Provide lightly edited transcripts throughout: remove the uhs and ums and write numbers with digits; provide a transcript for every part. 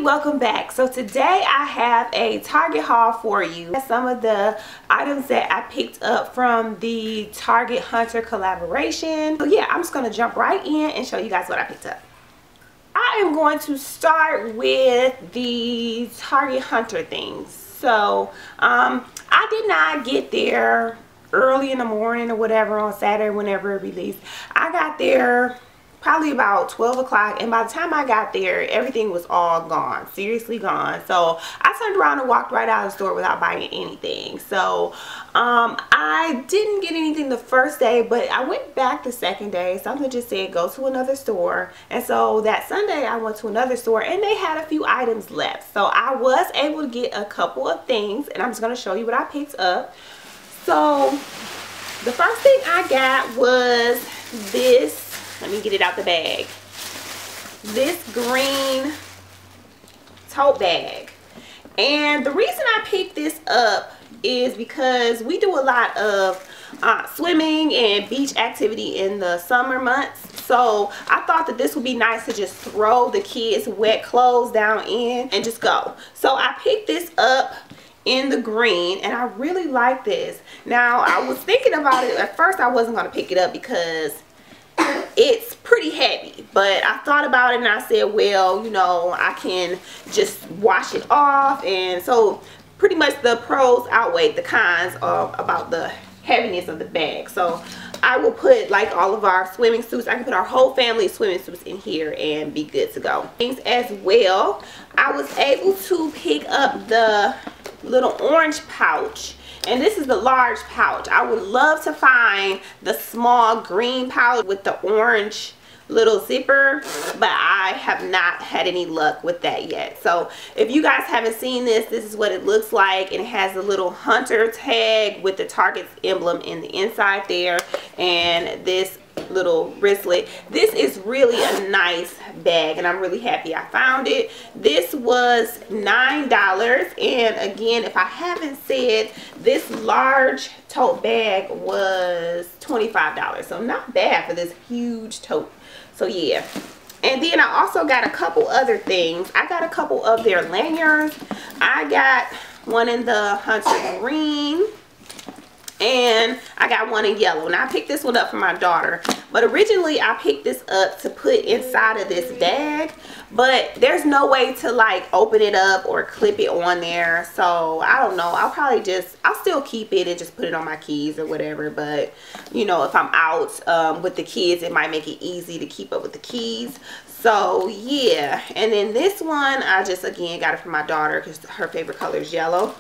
welcome back. So today I have a Target haul for you. Some of the items that I picked up from the Target Hunter collaboration. So yeah, I'm just going to jump right in and show you guys what I picked up. I am going to start with the Target Hunter things. So I did not get there early in the morning or whatever on Saturday whenever it released. I got there probably about 12 o'clock, and by the time I got there, everything was all gone, seriously gone. So I turned around and walked right out of the store without buying anything. So I didn't get anything the first day, but I went back the second day. Something just said go to another store, and so that Sunday I went to another store and they had a few items left. So I was able to get a couple of things, and I'm just going to show you what I picked up. So the first thing I got was this. Let me get it out the bag. This green tote bag. And the reason I picked this up is because we do a lot of swimming and beach activity in the summer months. So I thought that this would be nice to just throw the kids' wet clothes down in and just go. So I picked this up in the green, and I really like this. Now I was thinking about it. At first I wasn't going to pick it up because it's pretty heavy, but I thought about it and I said, well, you know, I can just wash it off. And so pretty much the pros outweigh the cons about the heaviness of the bag. So I will put like all of our swimming suits. I can put our whole family swimming suits in here and be good to go. Things as well, I was able to pick up the little orange pouch. And this is the large pouch. I would love to find the small green pouch with the orange little zipper, but I have not had any luck with that yet. So if you guys haven't seen this, this is what it looks like. And it has a little hunter tag with the Target's emblem in the inside there, and this little wristlet. This is really a nice bag, and I'm really happy I found it. This was $9, and again, if I haven't said, this large tote bag was $25, so not bad for this huge tote. So yeah. And then I also got a couple other things. I got a couple of their lanyards. I got one in the hunter green, and I got one in yellow. Now I picked this one up for my daughter, but originally I picked this up to put inside of this bag, but there's no way to like open it up or clip it on there. So I don't know, I'll still keep it and just put it on my keys or whatever. But you know, if I'm out with the kids, it might make it easy to keep up with the keys. So yeah. And then this one, I just again got it for my daughter because her favorite color is yellow.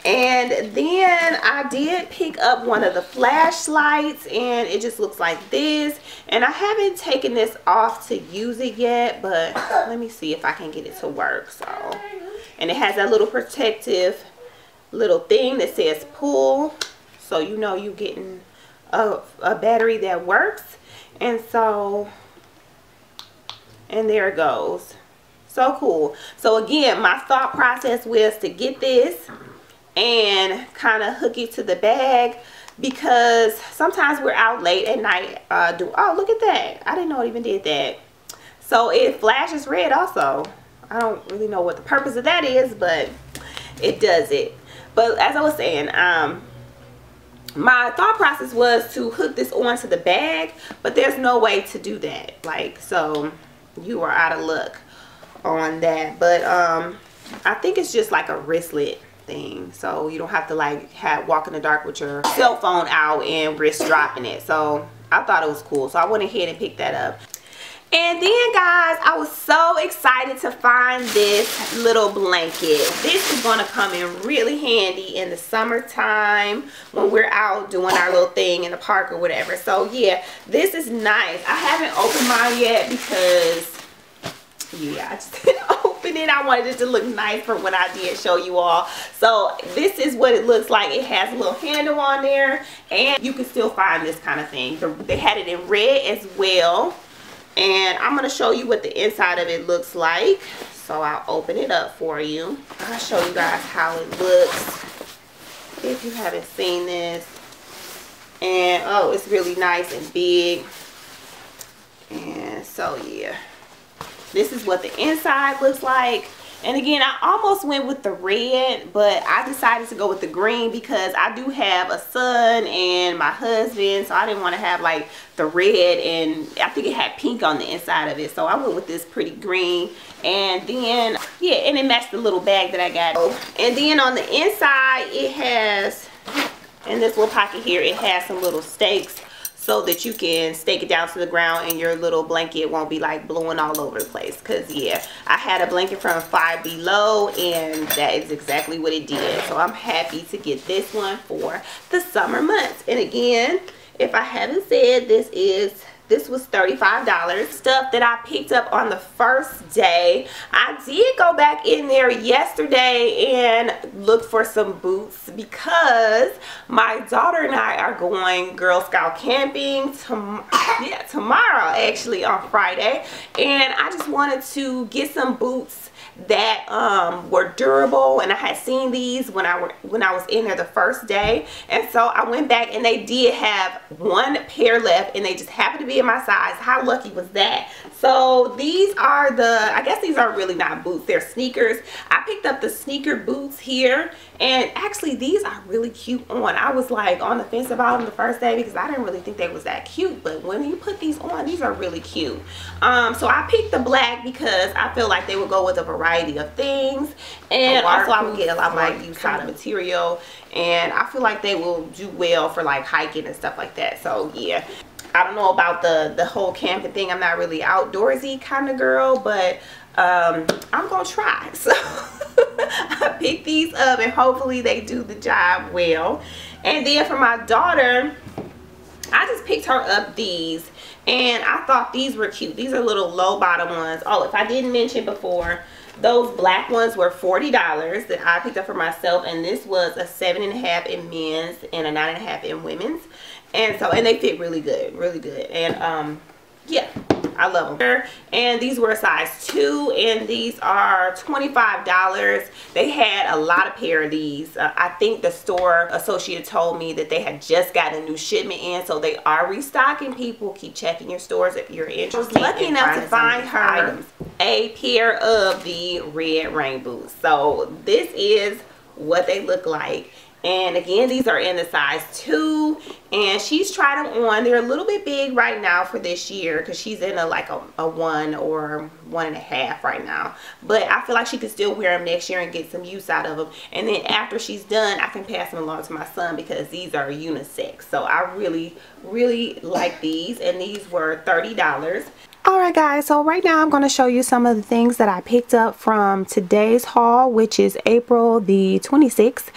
And then I did pick up one of the flashlights, and it just looks like this. And I haven't taken this off to use it yet, but let me see if I can get it to work. So, and it has that little protective little thing that says pull, so you know you're getting a battery that works. And so, and there it goes. So cool. So again, my thought process was to get this and kind of hook it to the bag, because sometimes we're out late at night. Oh, look at that. I didn't know it even did that. So it flashes red also. I don't really know what the purpose of that is, but it does it. But as I was saying, my thought process was to hook this onto the bag, but there's no way to do that. Like, so you are out of luck on that. But I think it's just like a wristlet thing, so you don't have to like walk in the dark with your cell phone out and risk dropping it. So I thought it was cool, so I went ahead and picked that up. And then guys, I was so excited to find this little blanket. This is going to come in really handy in the summertime when we're out doing our little thing in the park or whatever. So yeah, this is nice. I haven't opened mine yet because yeah, I just didn't open it. I wanted it to look nice for when I did show you all. So this is what it looks like. It has a little handle on there, and you can still find this kind of thing. They had it in red as well, and I'm going to show you what the inside of it looks like. So I'll open it up for you. I'll show you guys how it looks if you haven't seen this. And oh, it's really nice and big. And so yeah, this is what the inside looks like. And again, I almost went with the red, but I decided to go with the green because I do have a son and my husband, so I didn't want to have like the red, and I think it had pink on the inside of it, so I went with this pretty green. And then yeah, and it matched the little bag that I got. And then on the inside it has, in this little pocket here, it has some little stakes so that you can stake it down to the ground and your little blanket won't be like blowing all over the place. Because yeah, I had a blanket from Five Below and that is exactly what it did. So I'm happy to get this one for the summer months. And again, if I haven't said, this was $35. Stuff that I picked up on the first day. I did go back in there yesterday and look for some boots because my daughter and I are going Girl Scout camping tomorrow, actually, on Friday. And I just wanted to get some boots that were durable, and I had seen these when I was in there the first day, and so I went back and they did have one pair left and they just happened to be in my size. How lucky was that? So these are I guess these are really not boots, they're sneakers. I picked up the sneaker boots here, and actually these are really cute on. I was like on the fence about them the first day because I didn't really think they was that cute, but when you put these on, these are really cute. So I picked the black because I feel like they would go with a variety of things, and also I would get a lot more use out of material, and I feel like they will do well for like hiking and stuff like that. So yeah, I don't know about the whole camping thing. I'm not really outdoorsy kind of girl, but I'm gonna try. So I picked these up and hopefully they do the job well. And then for my daughter, I just picked her up these, and I thought these were cute. These are little low bottom ones. Oh, if I didn't mention before, those black ones were $40 that I picked up for myself, and this was a 7.5 in men's and a 9.5 in women's. And so, and they fit really good, and yeah, I love them. And these were a size 2, and these are $25. They had a lot of pair of these. I think the store associate told me that they had just got a new shipment in, so they are restocking. People, keep checking your stores if you're interested. I was lucky enough to find her a pair of the red rain boots. So this is what they look like. And again, these are in the size 2, and she's tried them on. They're a little bit big right now for this year because she's in a 1 or 1.5 right now. But I feel like she could still wear them next year and get some use out of them. And then after she's done, I can pass them along to my son because these are unisex. So I really, really like these, and these were $30. Alright guys, so right now I'm going to show you some of the things that I picked up from today's haul, which is April the 26th.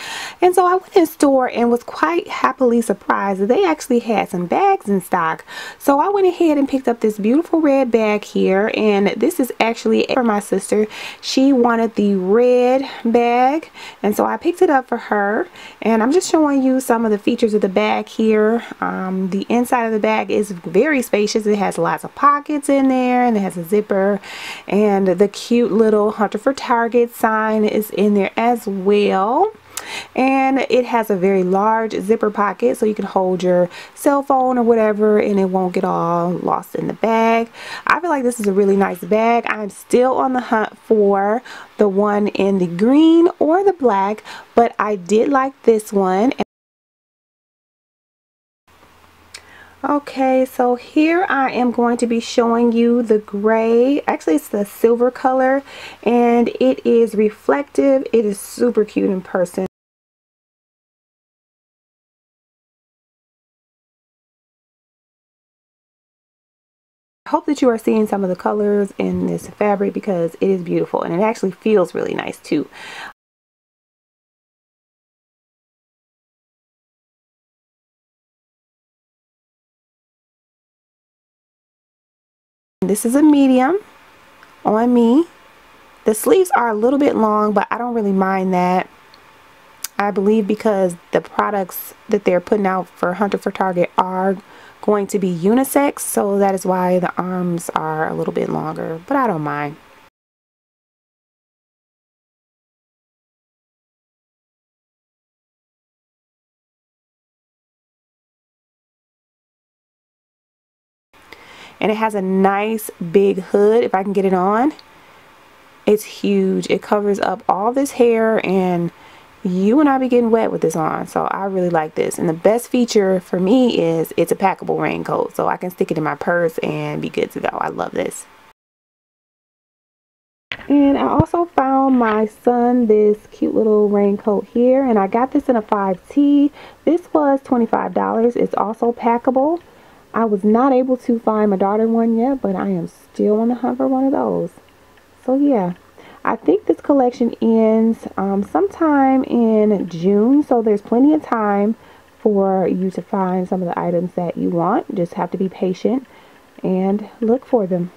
And so I went in store and was quite happily surprised that they actually had some bags in stock. So I went ahead and picked up this beautiful red bag here, and this is actually for my sister. She wanted the red bag, and so I picked it up for her, and I'm just showing you some of the features of the bag here. The inside of the bag is very spacious. It has lots of pockets in there, and it has a zipper, and the cute little Hunter for Target sign is in there as well. And it has a very large zipper pocket so you can hold your cell phone or whatever and it won't get all lost in the bag. I feel like this is a really nice bag. I'm still on the hunt for the one in the green or the black, but I did like this one. Okay, so here I am going to be showing you the gray. Actually, it's the silver color, and it is reflective. It is super cute in person. I hope that you are seeing some of the colors in this fabric because it is beautiful, and it actually feels really nice too. This is a medium on me. The sleeves are a little bit long, but I don't really mind that. I believe because the products that they're putting out for Hunter for Target are going to be unisex, so that is why the arms are a little bit longer, but I don't mind. And it has a nice big hood if I can get it on. It's huge. It covers up all this hair, and you will not be getting wet with this on. So I really like this. And the best feature for me is it's a packable raincoat, so I can stick it in my purse and be good to go. I love this. And I also found my son this cute little raincoat here, and I got this in a 5T. This was $25. It's also packable. I was not able to find my daughter one yet, but I am still on the hunt for one of those. So yeah, I think this collection ends sometime in June, so there's plenty of time for you to find some of the items that you want. Just have to be patient and look for them.